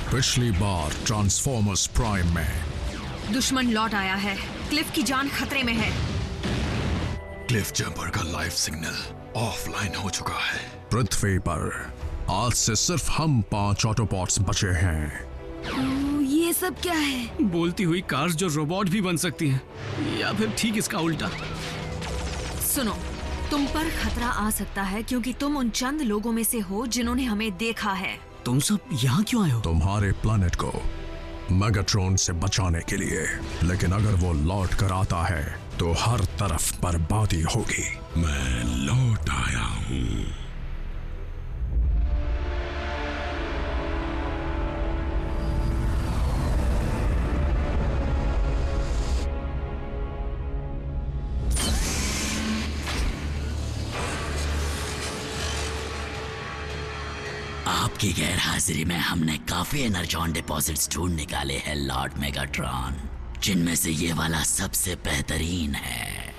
पिछली बार transformers prime में दुश्मन लौट आया है। क्लिफ की जान खतरे में है। क्लिफ जंपर का लाइफ सिग्नल ऑफलाइन हो चुका है। पृथ्वी पर आज से सिर्फ हम 5 ऑटोबॉट्स बचे हैं। ये सब क्या है? बोलती हुई कार्स जो रोबोट भी बन सकती हैं, या फिर ठीक इसका उल्टा। सुनो, तुम पर खतरा आ सकता है क्योंकि तुम उन चंद लोगों में से हो जिन्होंने हमें देखा है। तुम सब यहाँ क्यों आए हो? तुम्हारे प्लेनेट को मेगाट्रॉन से बचाने के लिए। लेकिन अगर वो लौट कर आता है तो हर तरफ बर्बादी होगी। मैं लौट आया हूँ। आपकी गैर हाजिरी में हमने काफी एनर्जॉन डिपॉजिट्स ढूंढ निकाले हैं लॉर्ड मेगाट्रॉन, जिनमें से ये वाला सबसे बेहतरीन है।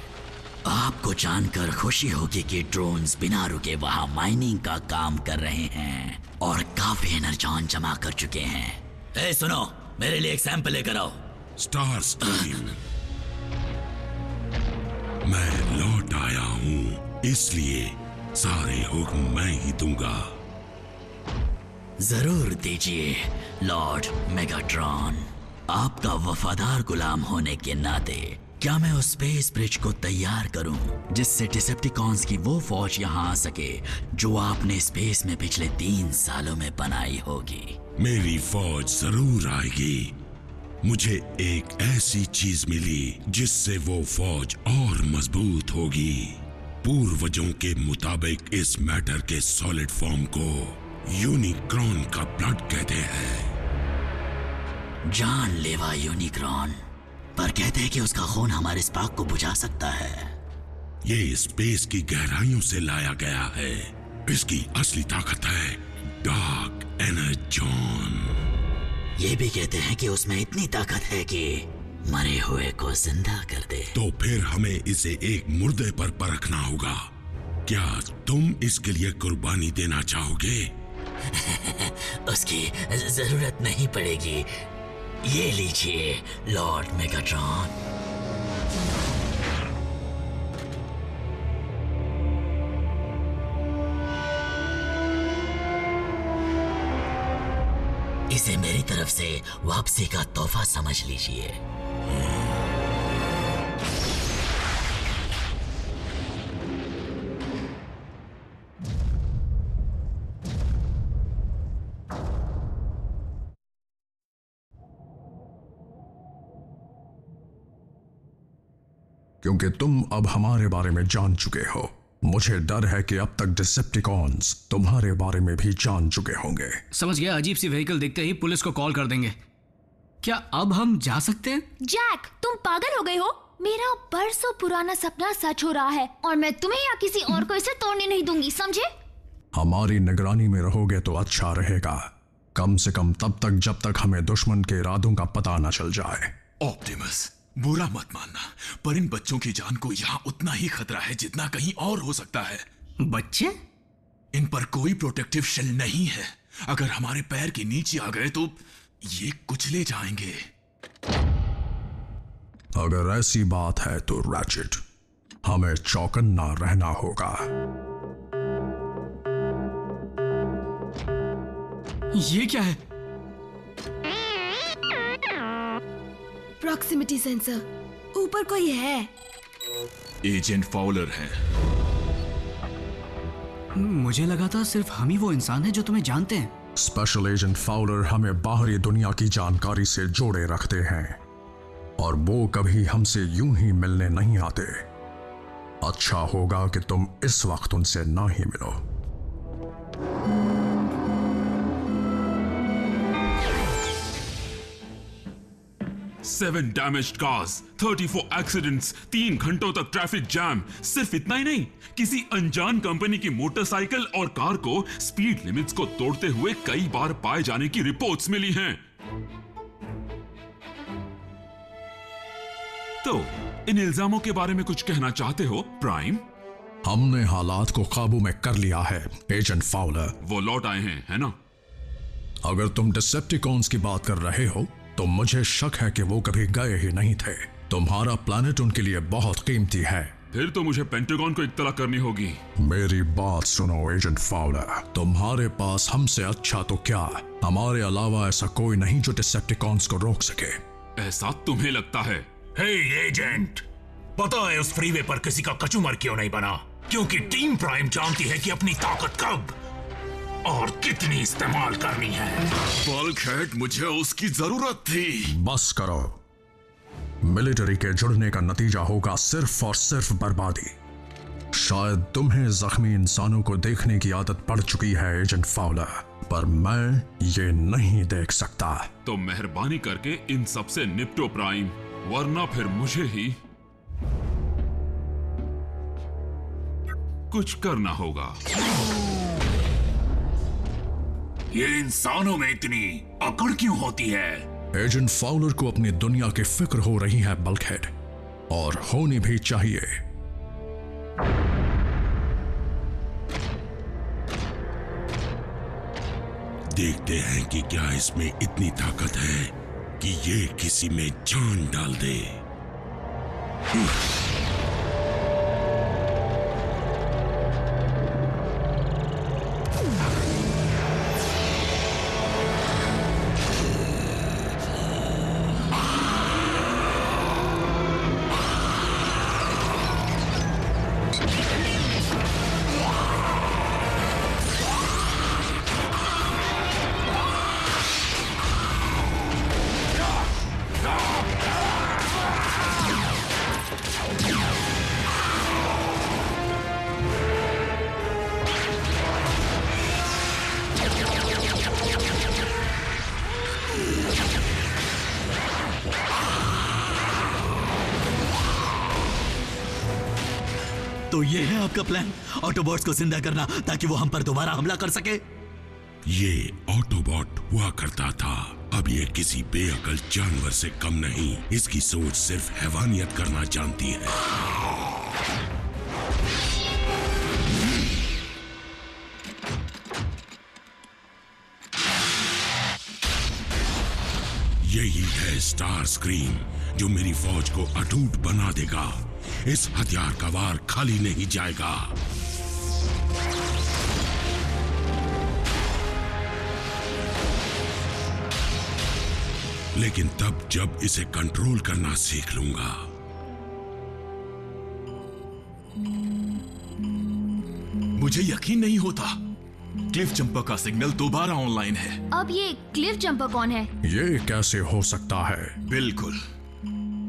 आपको जानकर खुशी होगी कि ड्रोन्स बिना रुके वहां माइनिंग का काम कर रहे हैं और काफी एनर्जॉन जमा कर चुके हैं। सुनो, मेरे लिए एक सैंपल लेकर आओ। स्टार स्ट्रीम, मैं लौट आया हूँ, इसलिए सारे हुक्म मैं ही दूंगा। जरूर दीजिए लॉर्ड मेगाट्रॉन। आपका वफादार गुलाम होने के नाते क्या मैं उस स्पेस ब्रिज को तैयार करूं जिससे डिसेप्टिकॉन्स की वो फौज यहां आ सके जो आपने स्पेस में पिछले 3 सालों में बनाई होगी। मेरी फौज जरूर आएगी। मुझे एक ऐसी चीज मिली जिससे वो फौज और मजबूत होगी। पूर्वजों के मुताबिक इस मैटर के सॉलिड फॉर्म को यूनिक्रॉन का ब्लड कहते हैं। जानलेवा यूनिक्रॉन, पर कहते हैं कि उसका खून हमारे स्पार्क को बुझा सकता है। ये स्पेस की गहराइयों से लाया गया है। इसकी असली ताकत है डार्क एनर्जॉन। ये भी कहते हैं कि उसमें इतनी ताकत है कि मरे हुए को जिंदा कर दे। तो फिर हमें इसे एक मुर्दे पर परखना होगा। क्या तुम इसके लिए कुर्बानी देना चाहोगे? उसकी जरूरत नहीं पड़ेगी। ये लीजिए लॉर्ड मेगाट्रॉन। इसे मेरी तरफ से वापसी का तोहफा समझ लीजिए। क्योंकि तुम अब हमारे बारे में जान चुके हो, मुझे डर है कि अब तक डिसेप्टिकॉन्स तुम्हारे बारे में भी जान चुके होंगे। समझ गया। अजीब सी व्हीकल देखते ही पुलिस को कॉल कर देंगे। क्या अब हम जा सकते हैं? जैक, तुम पागल हो गए हो? मेरा बरसों पुराना सपना सच हो रहा है और मैं तुम्हें या किसी और को इसे तोड़ने नहीं दूंगी, समझे? हमारी निगरानी में रहोगे तो अच्छा रहेगा, कम से कम तब तक जब तक हमें दुश्मन के इरादों का पता न चल जाए। ऑप्टिमस, बुरा मत मानना, पर इन बच्चों की जान को यहाँ उतना ही खतरा है जितना कहीं और हो सकता है। बच्चे? इन पर कोई प्रोटेक्टिव शेल नहीं है। अगर हमारे पैर के नीचे आ गए तो ये कुचले जाएंगे। अगर ऐसी बात है तो रैचेट, हमें चौकन्ना रहना होगा। ये क्या है? प्रॉक्सिमिटी सेंसर, ऊपर कोई है। एजेंट फाउलर है। मुझे लगा था सिर्फ हम ही वो इंसान है जो तुम्हें जानते हैं। स्पेशल एजेंट फाउलर हमें बाहरी दुनिया की जानकारी से जोड़े रखते हैं और वो कभी हमसे यूं ही मिलने नहीं आते। अच्छा होगा कि तुम इस वक्त उनसे ना ही मिलो। सेवन डैमेज्ड कार्स, 34 एक्सीडेंट्स, 3 घंटों तक ट्रैफिक जैम। सिर्फ इतना ही नहीं, किसी अनजान कंपनी की मोटरसाइकिल और कार को स्पीड लिमिट्स को तोड़ते हुए कई बार पाए जाने की रिपोर्ट्स मिली हैं। तो इन इल्जामों के बारे में कुछ कहना चाहते हो प्राइम? हमने हालात को काबू में कर लिया है एजेंट फाउलर। वो लौट आए हैं, है ना? अगर तुम डिसेप्टिकॉन्स की बात कर रहे हो तो मुझे शक है कि वो कभी गए ही नहीं थे। तुम्हारा प्लैनेट उनके लिए बहुत कीमती है। फिर तो मुझे पेंटागन को इत्तला करनी होगी। मेरी बात सुनो एजेंट फाउलर, तुम्हारे पास हमसे अच्छा तो क्या, हमारे अलावा ऐसा कोई नहीं जो डिसेप्टिकॉन्स को रोक सके। ऐसा तुम्हें लगता है? हे एजेंट, पता है उस फ्रीवे पर किसी का कचूमर क्यों नहीं बना? क्योंकि टीम प्राइम जानती है कि अपनी ताकत कब और कितनी इस्तेमाल करनी है। बल्कहेड, मुझे उसकी जरूरत थी। बस करो। मिलिट्री के जुड़ने का नतीजा होगा सिर्फ और सिर्फ बर्बादी। शायद तुम्हें जख्मी इंसानों को देखने की आदत पड़ चुकी है एजेंट फाउलर, पर मैं ये नहीं देख सकता। तो मेहरबानी करके इन सब से निपटो प्राइम, वरना फिर मुझे ही कुछ करना होगा। ये इंसानों में इतनी अकड़ क्यों होती है? एजेंट फाउलर को अपनी दुनिया की फिक्र हो रही है बल्कहेड, और होनी भी चाहिए। देखते हैं कि क्या इसमें इतनी ताकत है कि ये किसी में जान डाल दे। तो ये है आपका प्लान, ऑटोबॉट्स को जिंदा करना ताकि वो हम पर दोबारा हमला कर सके? ये ऑटोबॉट हुआ करता था, अब ये किसी बेअकल जानवर से कम नहीं। इसकी सोच सिर्फ हैवानियत करना जानती है। यही है स्टार स्क्रीम जो मेरी फौज को अटूट बना देगा। इस हथियार का वार खाली नहीं जाएगा। लेकिन तब जब इसे कंट्रोल करना सीख लूंगा। मुझे यकीन नहीं होता, क्लिफ जंपर का सिग्नल दोबारा ऑनलाइन है। अब ये क्लिफ जंपर कौन है? ये कैसे हो सकता है? बिल्कुल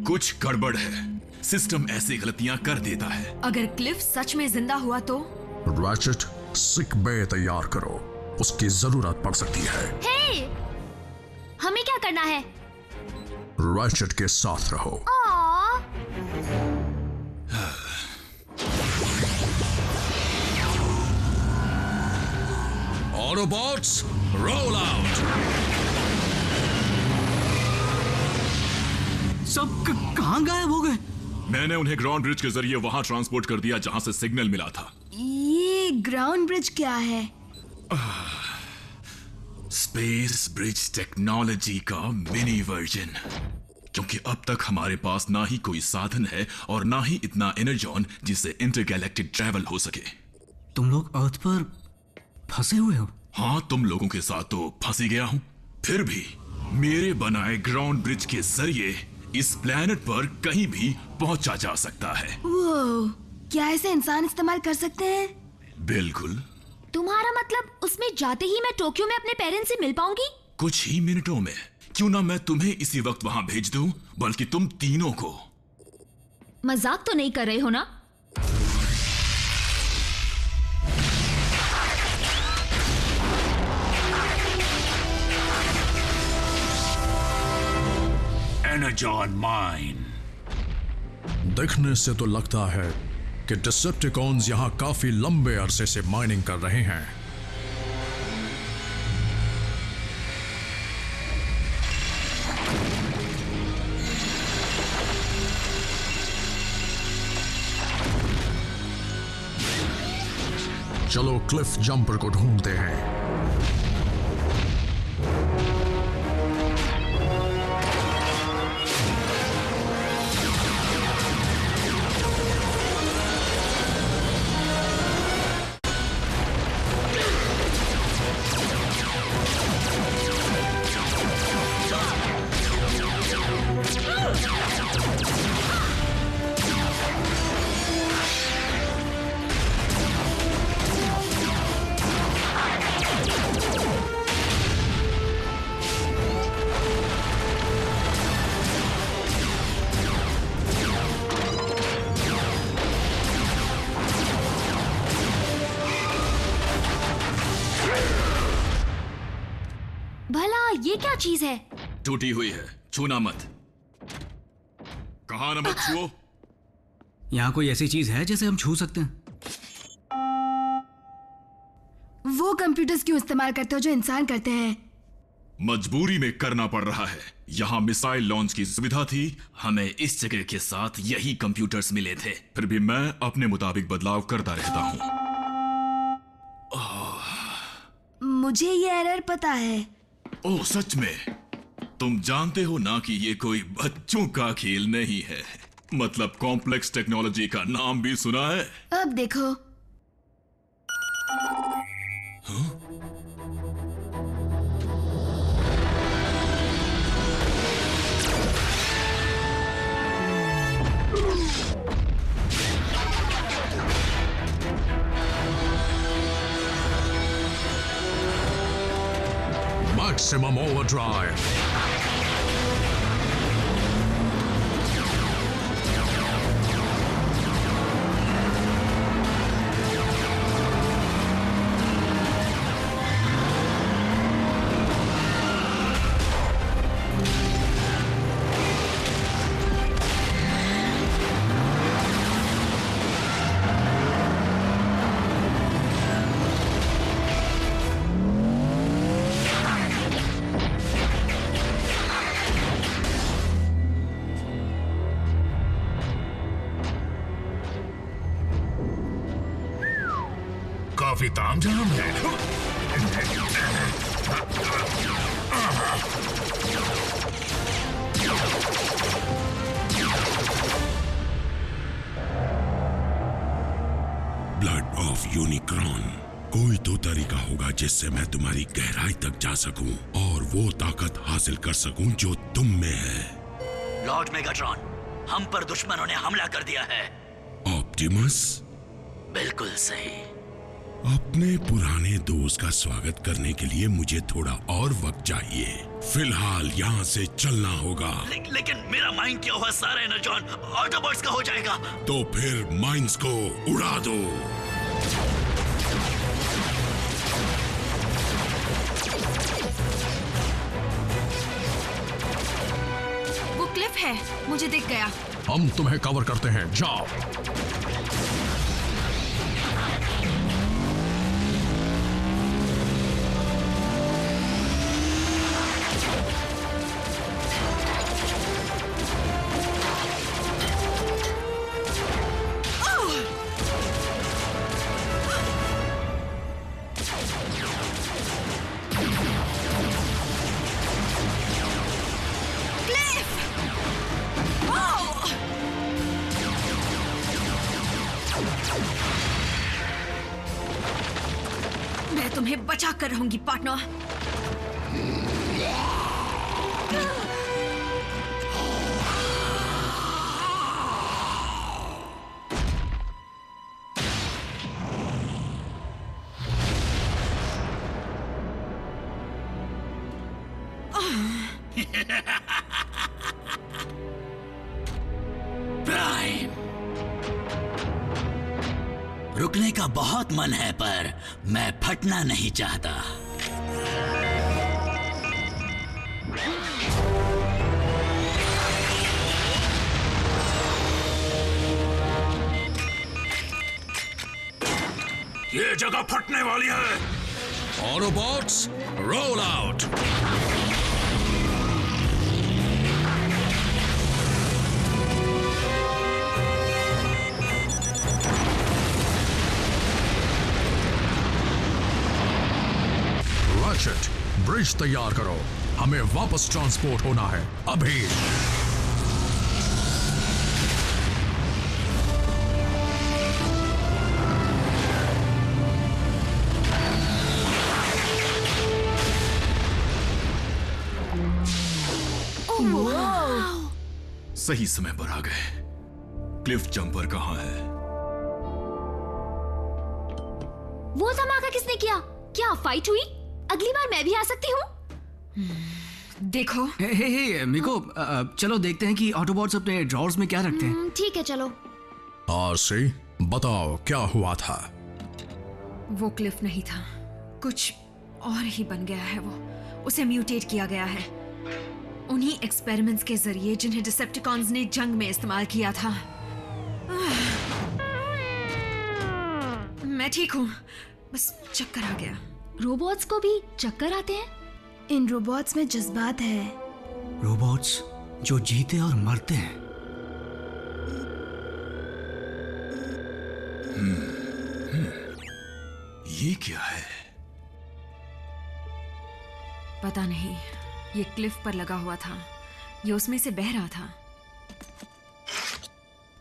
कुछ गड़बड़ है। सिस्टम ऐसी गलतियां कर देता है। अगर क्लिफ सच में जिंदा हुआ तो? रैचेट, सिक बे तैयार करो, उसकी जरूरत पड़ सकती है। हे! हमें क्या करना है? रैचेट के साथ रहो। Autobots, roll out. सब कहां गायब हो गए? मैंने उन्हें ग्राउंड ब्रिज के जरिए वहां ट्रांसपोर्ट कर दिया जहां से सिग्नल मिला था। ये ग्राउंड ब्रिज क्या है? स्पेस ब्रिज टेक्नोलॉजी का मिनी वर्जन। क्योंकि अब तक हमारे पास ना ही कोई साधन है और ना ही इतना एनर्जॉन जिससे इंटरगैलेक्टिक ट्रैवल हो सके। तुम लोग अर्थ पर फंसे हुए हो? हाँ, तुम लोगों के साथ तो फंसी गया हूं। फिर भी मेरे बनाए ग्राउंड ब्रिज के जरिए इस प्लेनेट पर कहीं भी पहुंचा जा सकता है। वो क्या ऐसे इंसान इस्तेमाल कर सकते हैं? बिल्कुल। तुम्हारा मतलब उसमें जाते ही मैं टोक्यो में अपने पेरेंट्स से मिल पाऊंगी? कुछ ही मिनटों में। क्यों ना मैं तुम्हें इसी वक्त वहां भेज दूं, बल्कि तुम तीनों को। मजाक तो नहीं कर रहे हो ना? Energon mine. देखने से तो लगता है कि डिसेप्टिकॉन्स यहां काफी लंबे अरसे से माइनिंग कर रहे हैं। चलो क्लिफ जंपर को ढूंढते हैं। भला ये क्या चीज है? टूटी हुई है, छूना मत। कहा ना मत छुओ। यहाँ कोई ऐसी चीज है जिसे हम छू सकते हैं? वो कंप्यूटर्स क्यों इस्तेमाल करते हो जो इंसान करते हैं? मजबूरी में करना पड़ रहा है। यहाँ मिसाइल लॉन्च की सुविधा थी, हमें इस जगह के साथ यही कंप्यूटर्स मिले थे। फिर भी मैं अपने मुताबिक बदलाव करता रहता हूँ। मुझे ये एरर पता है। ओह सच में? तुम जानते हो ना कि ये कोई बच्चों का खेल नहीं है। मतलब कॉम्प्लेक्स टेक्नोलॉजी का नाम भी सुना है? अब देखो। Maximum overdrive. काफी तामझाम है। Blood of Unicorn. कोई तो तरीका होगा जिससे मैं तुम्हारी गहराई तक जा सकूं और वो ताकत हासिल कर सकूं जो तुम में है। लॉर्ड मेगाट्रॉन, हम पर दुश्मनों ने हमला कर दिया है। ऑप्टिमस? बिल्कुल सही। अपने पुराने दोस्त का स्वागत करने के लिए मुझे थोड़ा और वक्त चाहिए। फिलहाल यहाँ से चलना होगा। लेकिन मेरा माइंड क्या हुआ? सारा एनर्जॉन ऑटोबॉट्स का हो जाएगा। तो फिर माइंड्स को उड़ा दो। वो क्लिफ है, मुझे दिख गया। हम तुम्हें कवर करते हैं, जाओ। मैं तुम्हें बचा कर रहूंगी पार्टनर। प्राइम, रुकने का बहुत मन है पर मैं फटना नहीं चाहता। ये जगह फटने वाली है। Autobots, roll out. ब्रिज तैयार करो, हमें वापस ट्रांसपोर्ट होना है अभी। सही समय पर आ गए। क्लिफ जंपर कहाँ है? वो धमाका किसने किया? क्या फाइट हुई? अगली बार मैं भी आ सकती हूँ? देखो। हे मिको, चलो देखते हैं कि ऑटोबॉट्स अपने ड्रॉर्स में क्या रखते हैं। ठीक है, चलो। आरसी, बताओ क्या हुआ था? वो क्लिफ नहीं था, कुछ और ही बन गया है वो। उसे म्यूटेट किया गया है उन्हीं एक्सपेरिमेंट्स के जरिए जिन्हें डिसेप्टिकॉन्स ने जंग में इस्तेमाल किया था। मैं ठीक हूँ, बस चक्कर आ गया। रोबोट्स को भी चक्कर आते हैं? इन रोबोट्स में जज्बात है। रोबोट्स जो जीते और मरते हैं। ये क्या है? पता नहीं, ये क्लिफ पर लगा हुआ था, ये उसमें से बह रहा था।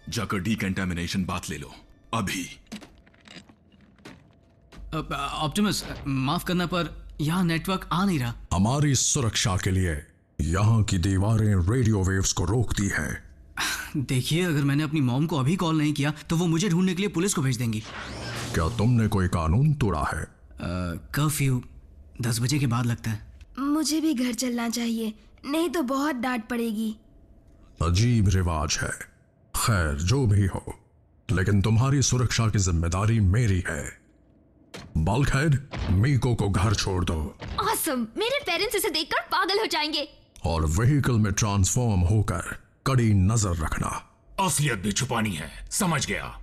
जाकर डीकंटामिनेशन बात ले लो अभी। ऑप्टिमस, माफ करना पर यहाँ नेटवर्क आ नहीं रहा। हमारी सुरक्षा के लिए यहाँ की दीवारें रेडियो वेव्स को रोकती है। देखिए, अगर मैंने अपनी मॉम को अभी कॉल नहीं किया तो वो मुझे ढूंढने के लिए पुलिस को भेज देंगी। क्या तुमने कोई कानून तोड़ा है? कर्फ्यू 10 बजे के बाद लगता है। मुझे भी घर चलना चाहिए, नहीं तो बहुत डांट पड़ेगी। अजीब रिवाज है। खैर, जो भी हो, लेकिन तुम्हारी सुरक्षा की जिम्मेदारी मेरी है। बल्कहेड, मीको को घर छोड़ दो। ऑसम, मेरे पेरेंट्स इसे देखकर पागल हो जाएंगे। और व्हीकल में ट्रांसफॉर्म होकर कड़ी नजर रखना। असलियत भी छुपानी है, समझ गया।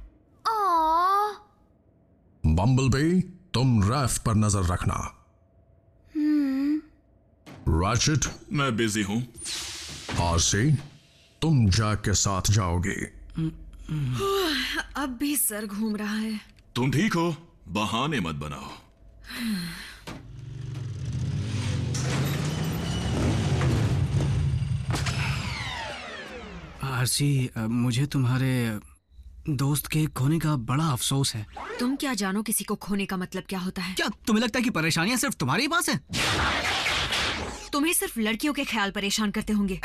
बम्बलबी, तुम रैफ्ट पर नजर रखना। रैचेट, मैं बिजी हूं। आरसी, तुम जैक के साथ जाओगे। अब भी सर घूम रहा है। तुम ठीक हो? बहाने मत बनाओ। आरसी, मुझे तुम्हारे दोस्त के खोने का बड़ा अफसोस है। तुम क्या जानो किसी को खोने का मतलब क्या होता है? क्या तुम्हें लगता है कि परेशानियां सिर्फ तुम्हारे पास है? तुम्हें सिर्फ लड़कियों के ख्याल परेशान करते होंगे।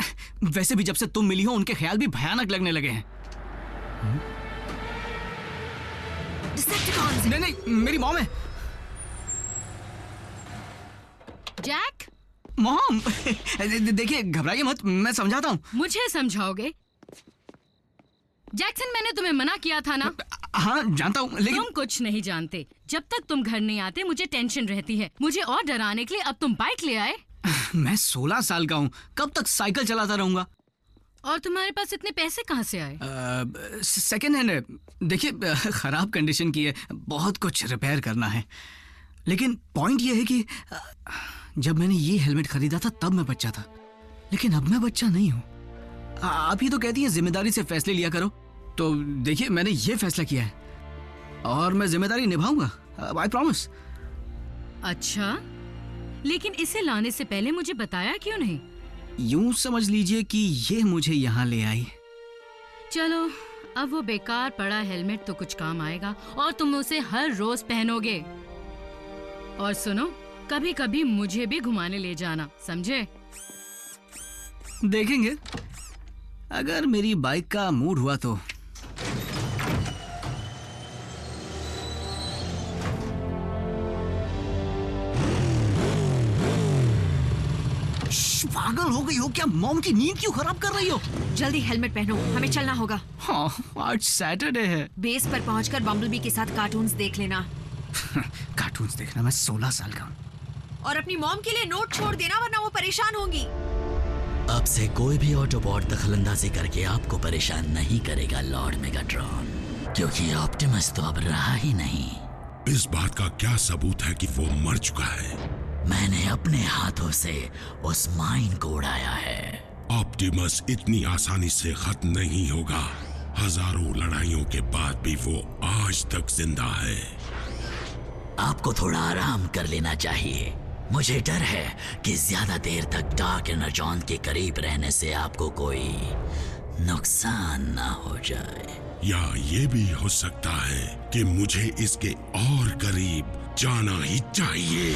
वैसे भी जब से तुम मिली हो उनके ख्याल भी भयानक लगने लगे हैं। नहीं नहीं, मेरी मॉम है। जैक, मॉम देखिए, घबराइए मत, मैं समझाता हूँ। मुझे समझाओगे? जैक्सन, मैंने तुम्हें मना किया था ना। हाँ जानता हूँ, लेकिन तुम कुछ नहीं जानते। जब तक तुम घर नहीं आते मुझे टेंशन रहती है। मुझे और डराने के लिए अब तुम बाइक ले आए। मैं 16 साल का हूँ, कब तक साइकिल चलाता रहूंगा? और तुम्हारे पास इतने पैसे कहाँ से आए? सेकेंड हैंड है। देखिए, खराब कंडीशन की है, बहुत कुछ रिपेयर करना है। लेकिन पॉइंट ये है कि जब मैंने ये हेलमेट खरीदा था तब मैं बच्चा था, लेकिन अब मैं बच्चा नहीं हूँ। आप ही तो कहती हैं जिम्मेदारी से फैसले लिया करो, तो देखिए मैंने ये फैसला किया है और मैं जिम्मेदारी निभाऊंगा, आई प्रॉमिस। अच्छा, लेकिन इसे लाने से पहले मुझे बताया क्यों नहीं? यूं समझ लीजिए कि ये मुझे यहाँ ले आई। चलो, अब वो बेकार पड़ा हेलमेट तो कुछ काम आएगा और तुम उसे हर रोज पहनोगे। और सुनो, कभी कभी मुझे भी घुमाने ले जाना, समझे? देखेंगे, अगर मेरी बाइक का मूड हुआ तो। पागल हो गई हो क्या? मॉम की नींद क्यों खराब कर रही हो? जल्दी हेलमेट पहनो, हमें चलना होगा। हाँ, आज सैटरडे है। बेस पर पहुंचकर बम्बलबी के साथ कार्टून्स देख लेना। कार्टून्स देखना? मैं 16 साल का हूँ। और अपनी मॉम के लिए नोट छोड़ देना, वरना वो परेशान होंगी। अब से कोई भी ऑटोबॉट दखलंदाजी करके आपको परेशान नहीं करेगा लॉर्ड मेगाट्रॉन, क्योंकि ऑप्टिमस तो अब रहा ही नहीं। इस बात का क्या सबूत है कि वो मर चुका है? मैंने अपने हाथों से उस माइन को उड़ाया है। ऑप्टिमस इतनी आसानी से खत्म नहीं होगा। हजारों लड़ाइयों के बाद भी वो आज तक जिंदा है। आपको थोड़ा आराम कर लेना चाहिए। मुझे डर है कि ज्यादा देर तक डार्क एनर्जॉन के करीब रहने से आपको कोई नुकसान ना हो जाए। या ये भी हो सकता है कि मुझे इसके और करीब जाना ही चाहिए।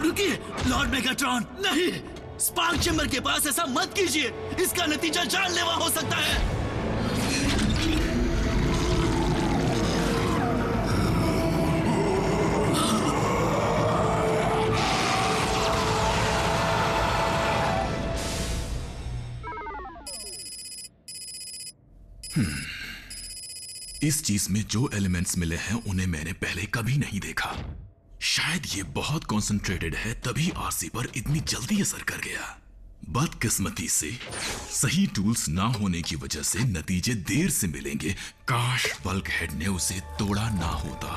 रुकिए लॉर्ड मेगाट्रॉन, नहीं! स्पार्क चैम्बर के पास ऐसा मत कीजिए, इसका नतीजा जानलेवा हो सकता है। इस चीज में जो एलिमेंट्स मिले हैं उन्हें मैंने पहले कभी नहीं देखा। शायद ये बहुत कंसंट्रेटेड है, तभी आरसी पर इतनी जल्दी असर कर गया। बदकिस्मती से सही टूल्स ना होने की वजह से नतीजे देर से मिलेंगे। काश बल्क हेड ने उसे तोड़ा ना होता।